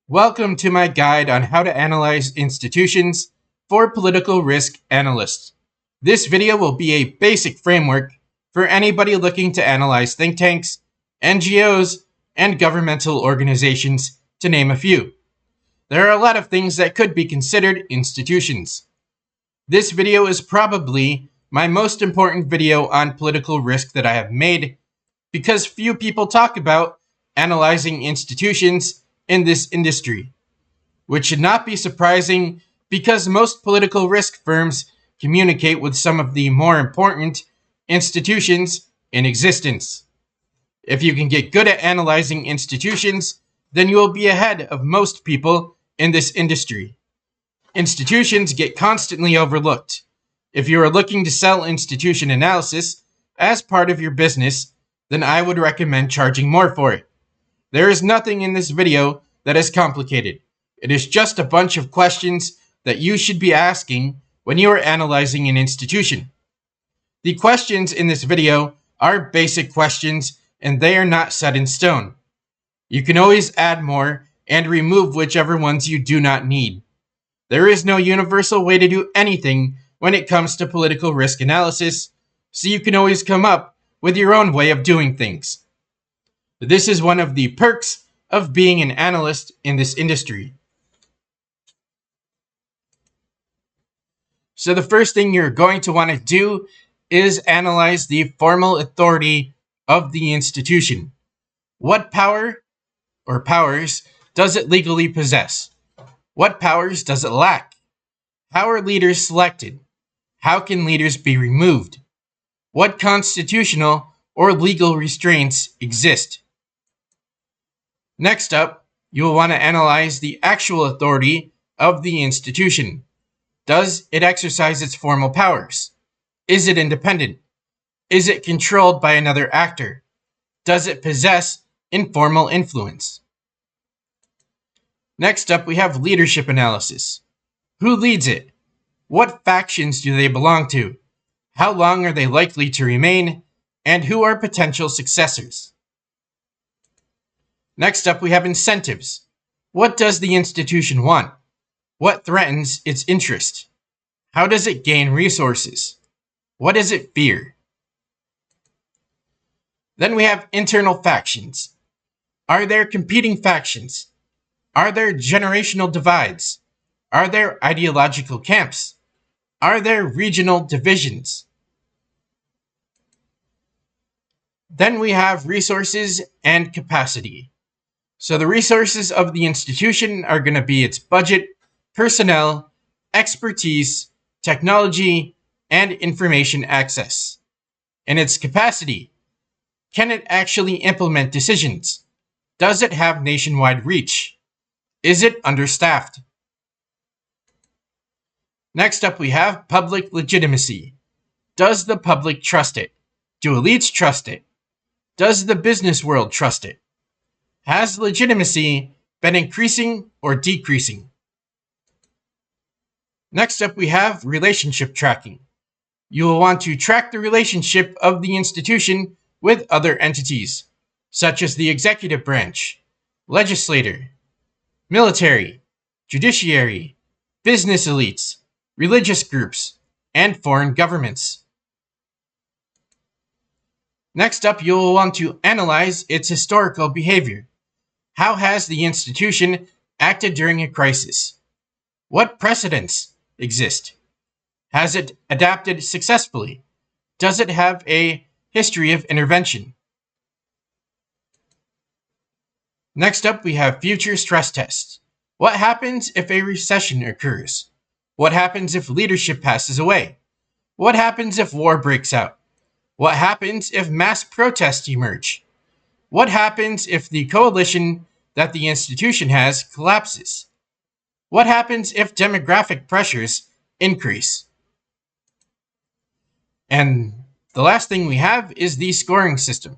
Welcome to my guide on how to analyze institutions for political risk analysts. This video will be a basic framework for anybody looking to analyze think tanks, NGOs, and governmental organizations, to name a few. There are a lot of things that could be considered institutions. This video is probably my most important video on political risk that I have made because few people talk about analyzing institutions in this industry, which should not be surprising because most political risk firms communicate with some of the more important institutions in existence. If you can get good at analyzing institutions, then you will be ahead of most people in this industry. Institutions get constantly overlooked. If you are looking to sell institution analysis as part of your business, then I would recommend charging more for it. There is nothing in this video that is complicated. It is just a bunch of questions that you should be asking when you are analyzing an institution. The questions in this video are basic questions and they are not set in stone. You can always add more and remove whichever ones you do not need. There is no universal way to do anything when it comes to political risk analysis, so you can always come up with your own way of doing things. This is one of the perks of being an analyst in this industry. So the first thing you're going to want to do is analyze the formal authority of the institution. What power or powers does it legally possess? What powers does it lack? How are leaders selected? How can leaders be removed? What constitutional or legal restraints exist? Next up, you will want to analyze the actual authority of the institution. Does it exercise its formal powers? Is it independent? Is it controlled by another actor? Does it possess informal influence? Next up, we have leadership analysis. Who leads it? What factions do they belong to? How long are they likely to remain? And who are potential successors? Next up, we have incentives. What does the institution want? What threatens its interest? How does it gain resources? What does it fear? Then we have internal factions. Are there competing factions? Are there generational divides? Are there ideological camps? Are there regional divisions? Then we have resources and capacity. So the resources of the institution are going to be its budget, personnel, expertise, technology, and information access. And its capacity. Can it actually implement decisions? Does it have nationwide reach? Is it understaffed? Next up we have public legitimacy. Does the public trust it? Do elites trust it? Does the business world trust it? Has legitimacy been increasing or decreasing? Next up we have relationship tracking. You will want to track the relationship of the institution with other entities, such as the executive branch, legislature, military, judiciary, business elites, religious groups, and foreign governments. Next up, you will want to analyze its historical behavior. How has the institution acted during a crisis? What precedents exist? Has it adapted successfully? Does it have a history of intervention? Next up, we have future stress tests. What happens if a recession occurs? What happens if leadership passes away? What happens if war breaks out? What happens if mass protests emerge? What happens if the coalition that the institution has collapses? What happens if demographic pressures increase? And the last thing we have is the scoring system.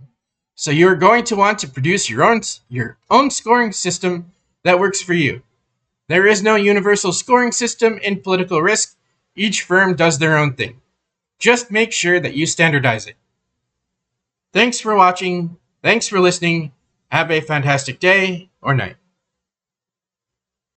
So you're going to want to produce your own scoring system that works for you. There is no universal scoring system in political risk. Each firm does their own thing. Just make sure that you standardize it. Thanks for watching. Thanks for listening. Have a fantastic day or night.